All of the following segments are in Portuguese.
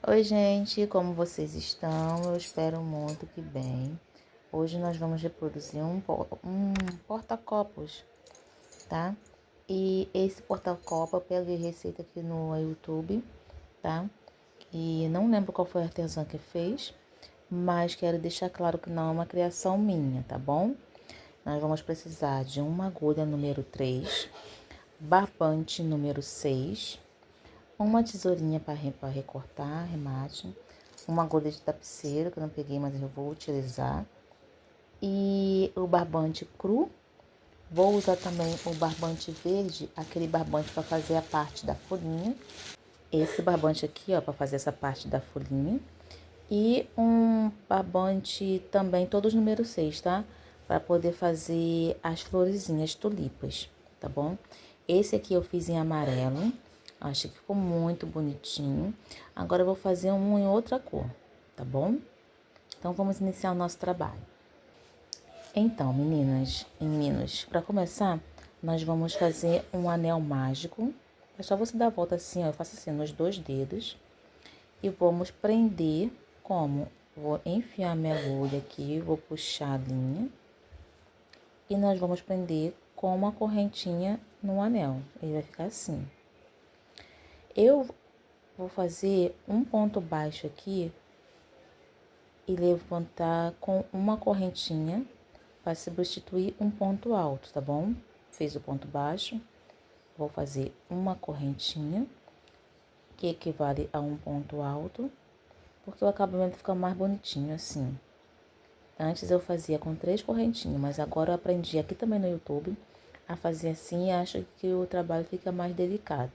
Oi, gente, como vocês estão? Eu espero muito que bem. Hoje nós vamos reproduzir um porta-copos, tá? E esse porta-copo eu peguei receita aqui no YouTube, tá? E não lembro qual foi a artesã que fez, mas quero deixar claro que não é uma criação minha, tá bom? Nós vamos precisar de uma agulha número 3, barbante número 6, uma tesourinha para recortar, arremate, uma agulha de tapeceiro, que eu não peguei, mas eu vou utilizar, e o barbante cru. Vou usar também o barbante verde, aquele barbante para fazer a parte da folhinha. Esse barbante aqui, ó, para fazer essa parte da folhinha. E um barbante também, todos número 6, tá? Para poder fazer as florezinhas, tulipas, tá bom? Esse aqui eu fiz em amarelo, acho que ficou muito bonitinho. Agora eu vou fazer um em outra cor, tá bom? Então vamos iniciar o nosso trabalho. Então, meninas e meninos, para começar, nós vamos fazer um anel mágico. É só você dar a volta assim, ó, eu faço assim nos 2 dedos. E vamos prender como? Vou enfiar minha agulha aqui, vou puxar a linha. E nós vamos prender com uma correntinha no anel. Ele vai ficar assim. Eu vou fazer um ponto baixo aqui e levantar com uma correntinha para substituir um ponto alto, tá bom? Fiz o ponto baixo, vou fazer uma correntinha, que equivale a um ponto alto, porque o acabamento fica mais bonitinho assim. Antes eu fazia com 3 correntinhas, mas agora eu aprendi aqui também no YouTube a fazer assim e acho que o trabalho fica mais delicado,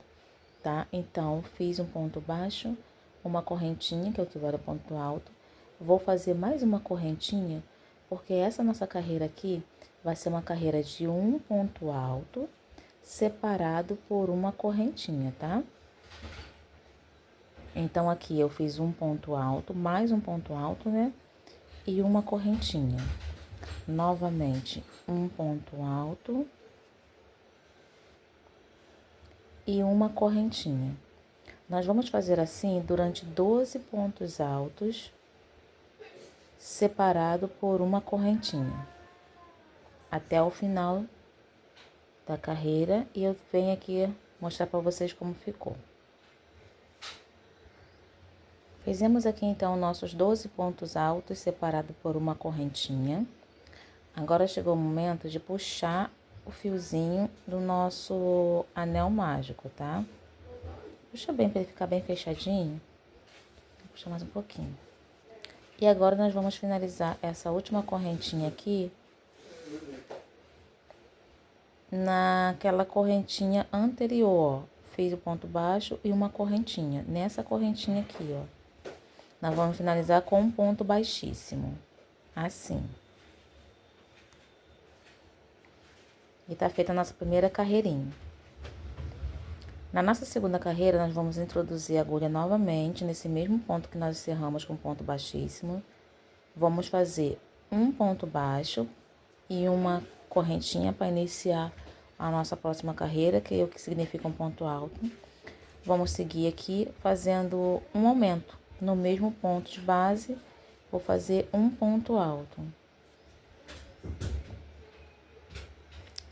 tá? Então, fiz um ponto baixo, uma correntinha, que é o equivale a ponto alto. Vou fazer mais uma correntinha, porque essa nossa carreira aqui vai ser uma carreira de um ponto alto, separado por uma correntinha, tá? Então, aqui eu fiz um ponto alto, mais um ponto alto, né? E uma correntinha. Novamente, um ponto alto e uma correntinha. Nós vamos fazer assim durante 12 pontos altos, separado por uma correntinha, até o final da carreira, e eu venho aqui mostrar para vocês como ficou. Fizemos aqui então nossos 12 pontos altos, separado por uma correntinha. Agora chegou o momento de puxar o fiozinho do nosso anel mágico, tá? Puxa bem para ele ficar bem fechadinho. Puxa mais um pouquinho. E agora nós vamos finalizar essa última correntinha aqui naquela correntinha anterior, ó. Fiz o ponto baixo e uma correntinha. Nessa correntinha aqui, ó. Nós vamos finalizar com um ponto baixíssimo. Assim. E tá feita a nossa primeira carreirinha. Na nossa segunda carreira, nós vamos introduzir a agulha novamente nesse mesmo ponto que nós encerramos com ponto baixíssimo. Vamos fazer um ponto baixo e uma correntinha para iniciar a nossa próxima carreira, que é o que significa um ponto alto. Vamos seguir aqui fazendo um aumento no mesmo ponto de base. Vou fazer um ponto alto.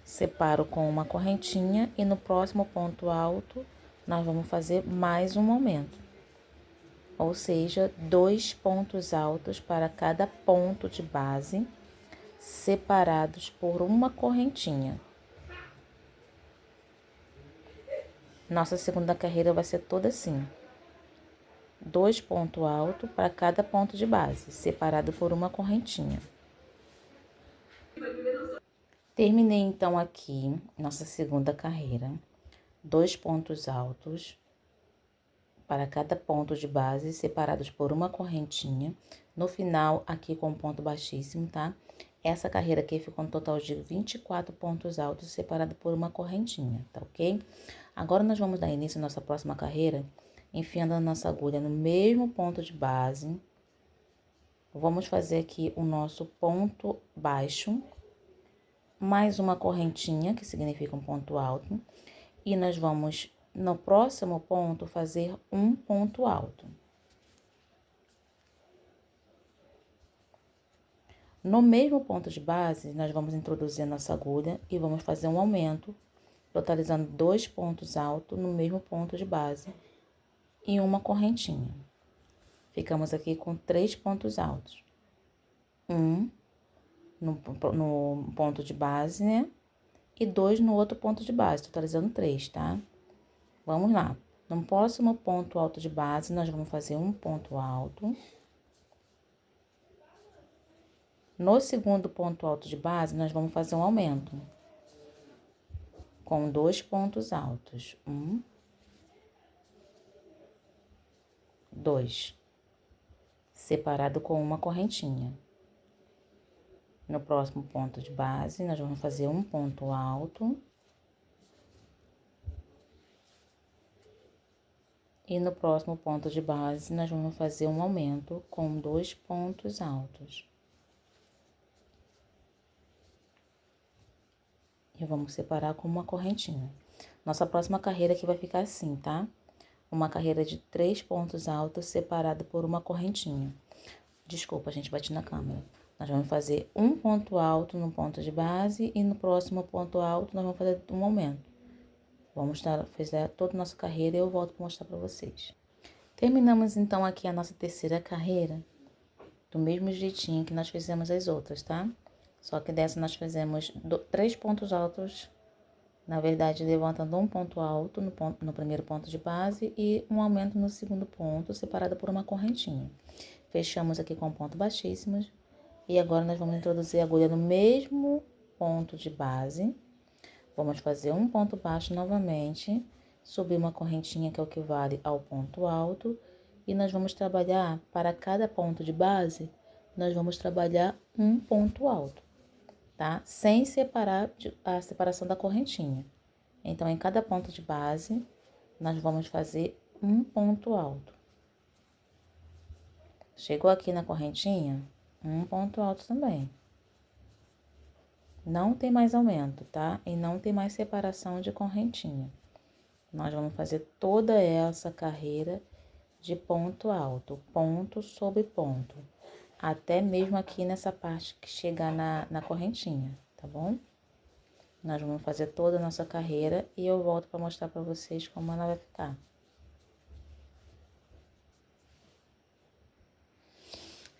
Separo com uma correntinha e no próximo ponto alto nós vamos fazer mais um aumento. Ou seja, 2 pontos altos para cada ponto de base, separados por uma correntinha. Nossa segunda carreira vai ser toda assim. 2 pontos altos para cada ponto de base, separado por uma correntinha. Terminei então aqui nossa segunda carreira. 2 pontos altos para cada ponto de base, separados por uma correntinha. No final, aqui com ponto baixíssimo, tá? Essa carreira aqui ficou um total de 24 pontos altos, separado por uma correntinha, tá ok? Agora, nós vamos dar início à nossa próxima carreira, enfiando a nossa agulha no mesmo ponto de base. Vamos fazer aqui o nosso ponto baixo, mais uma correntinha, que significa um ponto alto, e nós vamos, no próximo ponto, fazer um ponto alto. No mesmo ponto de base, nós vamos introduzir a nossa agulha e vamos fazer um aumento, totalizando 2 pontos altos no mesmo ponto de base e uma correntinha. Ficamos aqui com 3 pontos altos. Um no ponto de base, né? E 2 no outro ponto de base, totalizando 3, tá? Vamos lá. No próximo ponto alto de base, nós vamos fazer um ponto alto. No segundo ponto alto de base, nós vamos fazer um aumento com 2 pontos altos. 2, separado com uma correntinha. No próximo ponto de base, nós vamos fazer um ponto alto. E no próximo ponto de base, nós vamos fazer um aumento com 2 pontos altos. E vamos separar com uma correntinha. Nossa próxima carreira aqui vai ficar assim, tá? Uma carreira de 3 pontos altos separado por uma correntinha. Desculpa, a gente bate na câmera. Nós vamos fazer um ponto alto no ponto de base e no próximo ponto alto nós vamos fazer um aumento. Vamos fazer toda a nossa carreira e eu volto para mostrar para vocês. Terminamos então aqui a nossa terceira carreira, do mesmo jeitinho que nós fizemos as outras, tá? Só que dessa nós fizemos 3 pontos altos, na verdade levantando um ponto alto no primeiro ponto de base e um aumento no segundo ponto, separado por uma correntinha. Fechamos aqui com ponto baixíssimos e agora nós vamos introduzir a agulha no mesmo ponto de base. Vamos fazer um ponto baixo novamente, subir uma correntinha que é o que vale ao ponto alto e nós vamos trabalhar para cada ponto de base, nós vamos trabalhar um ponto alto, tá? Sem separar a separação da correntinha. Então, em cada ponto de base, nós vamos fazer um ponto alto. Chegou aqui na correntinha, um ponto alto também. Não tem mais aumento, tá? E não tem mais separação de correntinha. Nós vamos fazer toda essa carreira de ponto alto, ponto sobre ponto. Até mesmo aqui nessa parte que chegar na correntinha, tá bom? Nós vamos fazer toda a nossa carreira e eu volto para mostrar para vocês como ela vai ficar.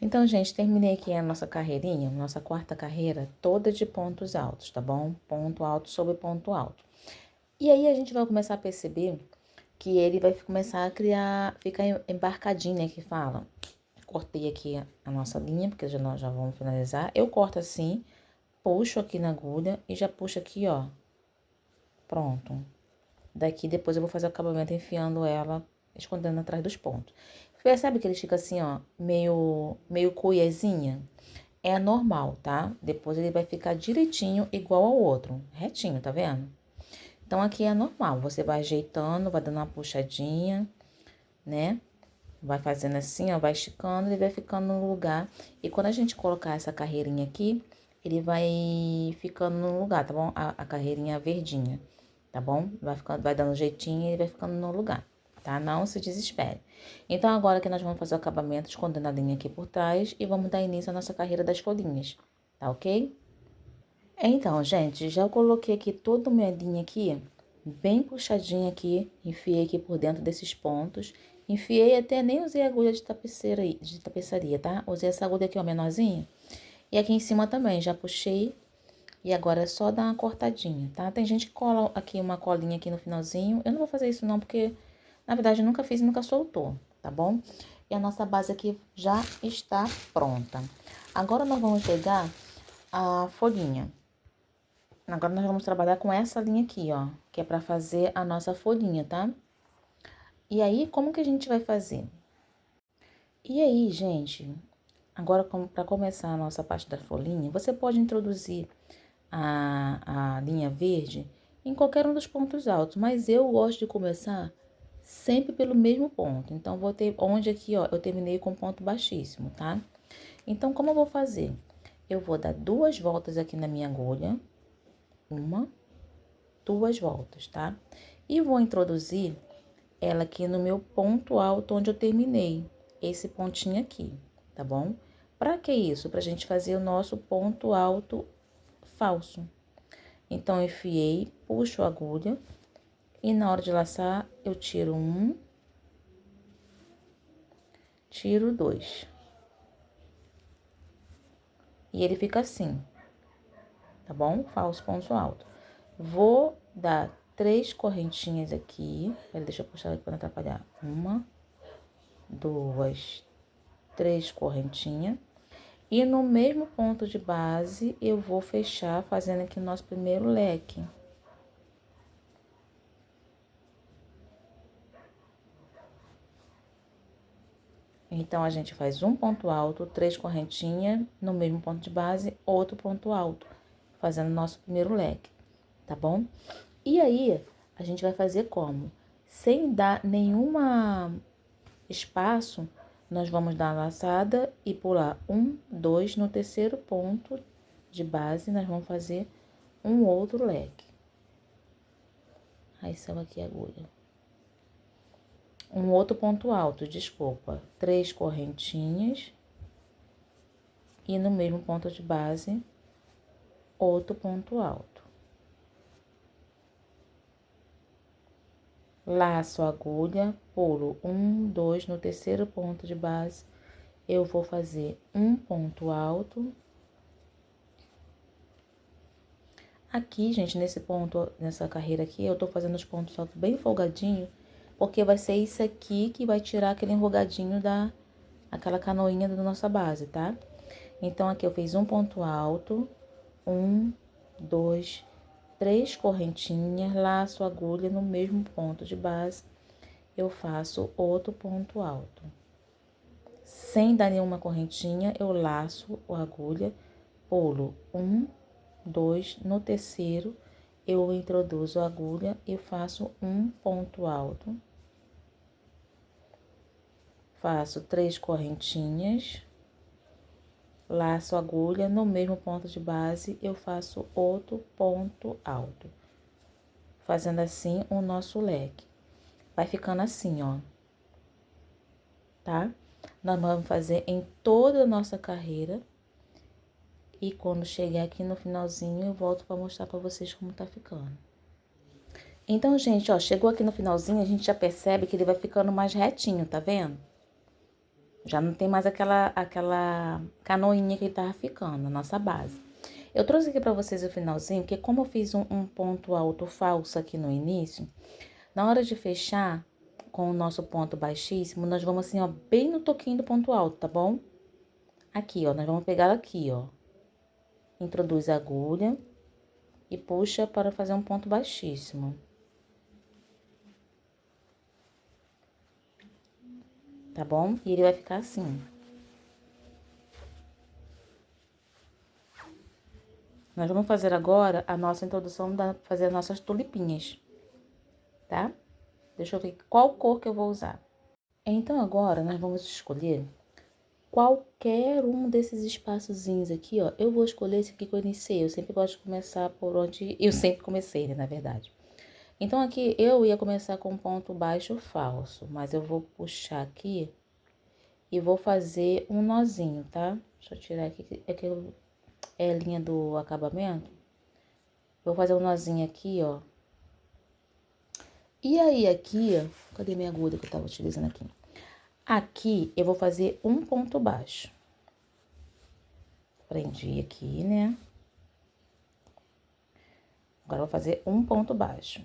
Então, gente, terminei aqui a nossa carreirinha, nossa quarta carreira, toda de pontos altos, tá bom? Ponto alto sobre ponto alto. E aí, a gente vai começar a perceber que ele vai começar a criar, ficar embarcadinho, né, que fala. Cortei aqui a nossa linha, porque nós já vamos finalizar. Eu corto assim, puxo aqui na agulha e já puxo aqui, ó. Pronto. Daqui, depois eu vou fazer o acabamento enfiando ela, escondendo atrás dos pontos. Percebe que ele fica assim, ó, meio cuiazinha? É normal, tá? Depois ele vai ficar direitinho, igual ao outro, retinho, tá vendo? Então, aqui é normal, você vai ajeitando, vai dando uma puxadinha, né? Vai fazendo assim, ó, vai esticando, ele vai ficando no lugar. E quando a gente colocar essa carreirinha aqui, ele vai ficando no lugar, tá bom? A carreirinha verdinha, tá bom? Vai dando jeitinho e ele vai ficando no lugar, tá? Não se desespere. Então, agora que nós vamos fazer o acabamento, escondendo a linha aqui por trás e vamos dar início à nossa carreira das folhinhas, tá ok? Então, gente, já coloquei aqui toda a minha linha aqui, bem puxadinha aqui, enfiei aqui por dentro desses pontos, enfiei até nem usei agulha de tapeçaria, tá? Usei essa agulha aqui, ó, menorzinha, e aqui em cima também, já puxei, e agora é só dar uma cortadinha, tá? Tem gente que cola aqui uma colinha aqui no finalzinho, eu não vou fazer isso não, porque, na verdade, eu nunca fiz e nunca soltou, tá bom? E a nossa base aqui já está pronta. Agora, nós vamos pegar a folhinha. Agora, nós vamos trabalhar com essa linha aqui, ó, que é pra fazer a nossa folhinha, tá? E aí, como que a gente vai fazer? E aí, gente, agora, pra começar a nossa parte da folhinha, você pode introduzir a linha verde em qualquer um dos pontos altos, mas eu gosto de começar sempre pelo mesmo ponto. Então, vou ter, onde aqui, ó, eu terminei com ponto baixíssimo, tá? Então, como eu vou fazer? Eu vou dar 2 voltas aqui na minha agulha, 1, 2 voltas, tá? E vou introduzir ela aqui no meu ponto alto onde eu terminei, esse pontinho aqui, tá bom? Para que isso? Pra gente fazer o nosso ponto alto falso. Então, eu enfiei, puxo a agulha e na hora de laçar, eu tiro um, tiro dois. E ele fica assim, tá bom? Falso ponto alto. Vou dar 3 correntinhas aqui. Deixa eu puxar aqui para não atrapalhar. 1, 2, 3 correntinhas. E no mesmo ponto de base, eu vou fechar fazendo aqui o nosso primeiro leque. Então, a gente faz um ponto alto, 3 correntinhas, no mesmo ponto de base, outro ponto alto, fazendo o nosso primeiro leque, tá bom? E aí, a gente vai fazer como? Sem dar nenhuma espaço, nós vamos dar a laçada e pular 1, 2, no terceiro ponto de base, nós vamos fazer um outro leque. Aí, saiu aqui a agulha. Um outro ponto alto, desculpa, 3 correntinhas e no mesmo ponto de base, outro ponto alto. Laço a agulha, pulo 1, 2, no terceiro ponto de base, eu vou fazer um ponto alto. Aqui, gente, nesse ponto, nessa carreira aqui, eu tô fazendo os pontos altos bem folgadinho, porque vai ser isso aqui que vai tirar aquele enrugadinho aquela canoinha da nossa base, tá? Então, aqui eu fiz um ponto alto, 1, 2, 3 correntinhas, laço a agulha no mesmo ponto de base, eu faço outro ponto alto. Sem dar nenhuma correntinha, eu laço a agulha, pulo 1, 2, no terceiro, eu introduzo a agulha e faço um ponto alto. Faço 3 correntinhas, laço a agulha, no mesmo ponto de base, eu faço outro ponto alto. Fazendo assim o nosso leque. Vai ficando assim, ó. Tá? Nós vamos fazer em toda a nossa carreira. E quando chegar aqui no finalzinho, eu volto pra mostrar pra vocês como tá ficando. Então, gente, ó, chegou aqui no finalzinho, a gente já percebe que ele vai ficando mais retinho, tá vendo? Já não tem mais aquela canoinha que ele tava ficando, a nossa base. Eu trouxe aqui pra vocês o finalzinho, porque como eu fiz um ponto alto falso aqui no início, na hora de fechar com o nosso ponto baixíssimo, nós vamos assim, ó, bem no toquinho do ponto alto, tá bom? Aqui, ó, nós vamos pegar aqui, ó. Introduz a agulha e puxa para fazer um ponto baixíssimo. Tá bom? E ele vai ficar assim. Nós vamos fazer agora a nossa introdução, fazer as nossas tulipinhas, tá? Deixa eu ver qual cor que eu vou usar. Então, agora, nós vamos escolher qualquer um desses espaçozinhos aqui, ó. Eu vou escolher esse aqui que eu iniciei. Eu sempre gosto de começar por onde eu sempre comecei, né, na verdade. Então, aqui, eu ia começar com ponto baixo falso, mas eu vou puxar aqui e vou fazer um nozinho, tá? Deixa eu tirar aqui, aqui é a linha do acabamento. Vou fazer um nozinho aqui, ó. E aí, aqui, ó, cadê minha agulha que eu tava utilizando aqui? Aqui, eu vou fazer um ponto baixo. Prendi aqui, né? Agora, eu vou fazer um ponto baixo.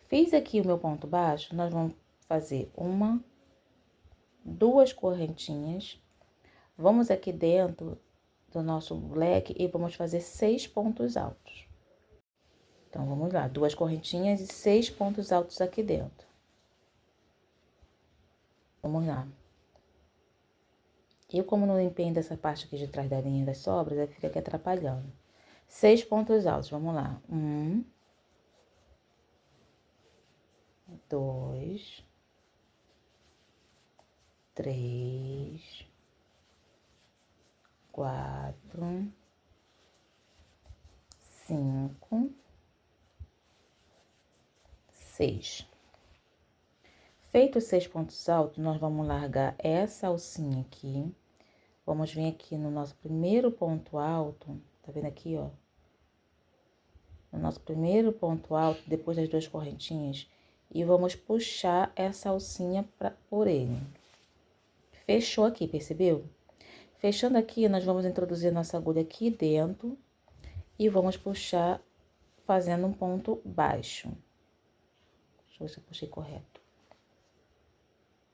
Fiz aqui o meu ponto baixo, nós vamos fazer uma, 2 correntinhas. Vamos aqui dentro do nosso leque e vamos fazer 6 pontos altos. Então, vamos lá, 2 correntinhas e 6 pontos altos aqui dentro. Vamos lá. Eu, como não empenho essa parte aqui de trás da linha das sobras, aí fica aqui atrapalhando. 6 pontos altos, vamos lá. 1, 2, 3, 4, 5, 6. Feito os 6 pontos altos, nós vamos largar essa alcinha aqui. Vamos vir aqui no nosso primeiro ponto alto, tá vendo aqui, ó? No nosso primeiro ponto alto, depois das 2 correntinhas, e vamos puxar essa alcinha por ele. Fechou aqui, percebeu? Fechando aqui, nós vamos introduzir nossa agulha aqui dentro e vamos puxar fazendo um ponto baixo. Deixa eu ver se eu puxei correto.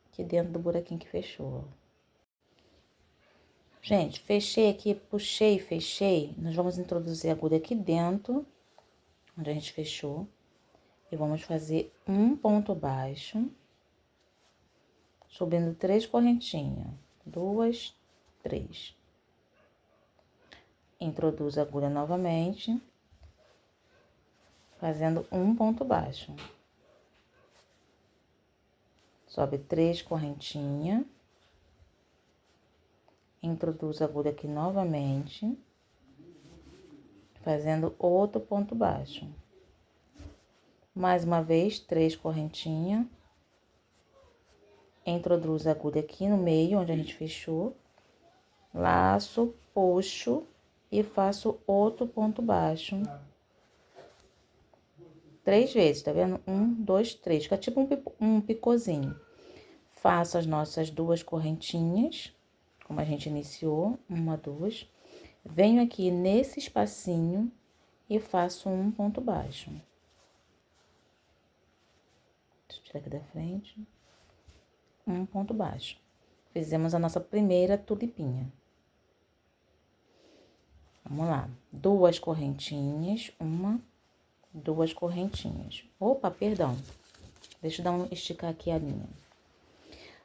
Aqui dentro do buraquinho que fechou, ó. Gente, fechei aqui, puxei, fechei. Nós vamos introduzir a agulha aqui dentro, onde a gente fechou. E vamos fazer um ponto baixo, subindo 3 correntinhas. 2, 3. Introduz a agulha novamente, fazendo um ponto baixo. Sobe 3 correntinhas. Introduz a agulha aqui novamente, fazendo outro ponto baixo. Mais uma vez, 3 correntinhas. Introduz a agulha aqui no meio, onde a gente fechou. Laço, puxo e faço outro ponto baixo. 3 vezes, tá vendo? 1, 2, 3. Fica tipo um picôzinho. Faço as nossas 2 correntinhas, como a gente iniciou. 1, 2. Venho aqui nesse espacinho e faço um ponto baixo. Deixa eu tirar aqui da frente. Um ponto baixo. Fizemos a nossa primeira tulipinha. Vamos lá. 2 correntinhas. 1, 2 correntinhas. Opa, perdão. Deixa eu esticar aqui a linha.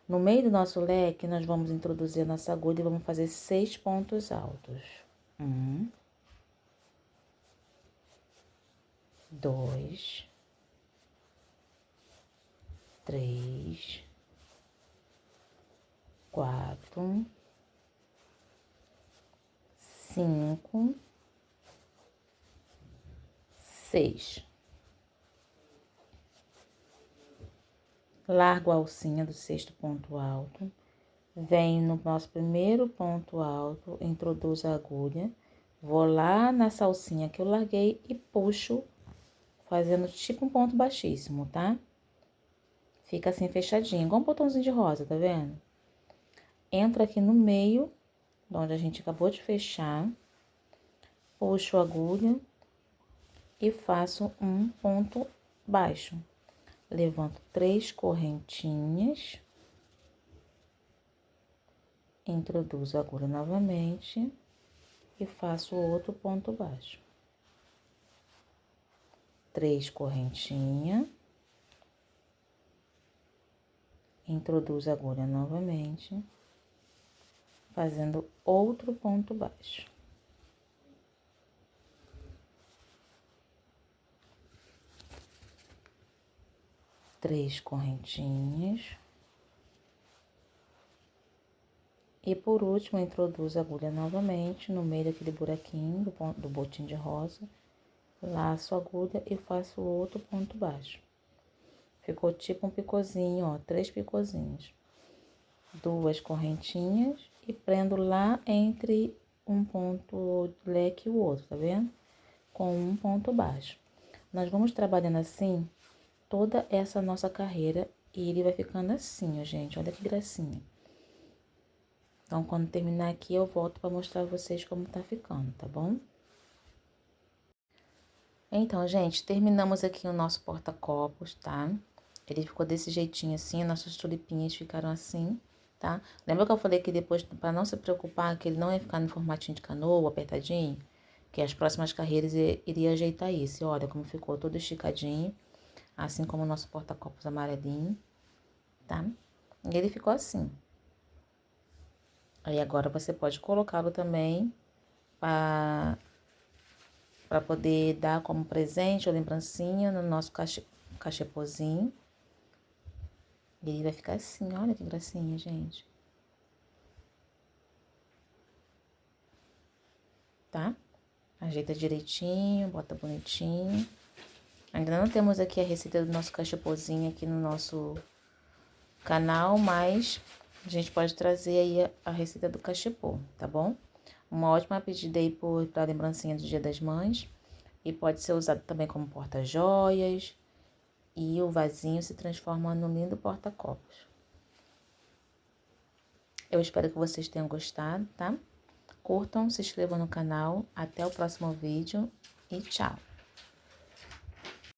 No meio do nosso leque, nós vamos introduzir a nossa agulha e vamos fazer 6 pontos altos. 1, 2, 3, 4, 5, 6. Largo a alcinha do 6º ponto alto, venho no nosso primeiro ponto alto, introduzo a agulha, vou lá nessa alcinha que eu larguei e puxo, fazendo tipo um ponto baixíssimo, tá? Fica assim fechadinho, igual um botãozinho de rosa, tá vendo? Entro aqui no meio, onde a gente acabou de fechar, puxo a agulha e faço um ponto baixo. Levanto 3 correntinhas, introduzo a agulha novamente e faço outro ponto baixo. 3 correntinhas, introduzo a agulha novamente, fazendo outro ponto baixo. 3 correntinhas. E por último, introduzo a agulha novamente no meio daquele buraquinho do botinho de rosa. Laço a agulha e faço outro ponto baixo. Ficou tipo um picôzinho, ó, 3 picôzinhos. 2 correntinhas e prendo lá entre um ponto leque e o outro, tá vendo? Com um ponto baixo. Nós vamos trabalhando assim toda essa nossa carreira e ele vai ficando assim, ó, gente. Olha que gracinha. Então, quando terminar aqui, eu volto para mostrar a vocês como tá ficando, tá bom? Então, gente, terminamos aqui o nosso porta-copos, tá? Ele ficou desse jeitinho assim, nossas tulipinhas ficaram assim, tá? Lembra que eu falei que depois, para não se preocupar, que ele não ia ficar no formatinho de canoa, apertadinho? Que as próximas carreiras iria ajeitar isso. E olha como ficou todo esticadinho, assim como o nosso porta-copos amarelinho, tá? E ele ficou assim. Aí agora você pode colocá-lo também para poder dar como presente ou lembrancinha no nosso cachepozinho. E ele vai ficar assim, olha que gracinha, gente. Tá? Ajeita direitinho, bota bonitinho. Ainda não temos aqui a receita do nosso cachapozinho aqui no nosso canal, mas a gente pode trazer aí a receita do cachepô, tá bom? Uma ótima pedida aí pra lembrancinha do Dia das Mães. E pode ser usado também como porta-joias. E o vasinho se transforma num lindo porta-copos. Eu espero que vocês tenham gostado, tá? Curtam, se inscrevam no canal. Até o próximo vídeo e tchau!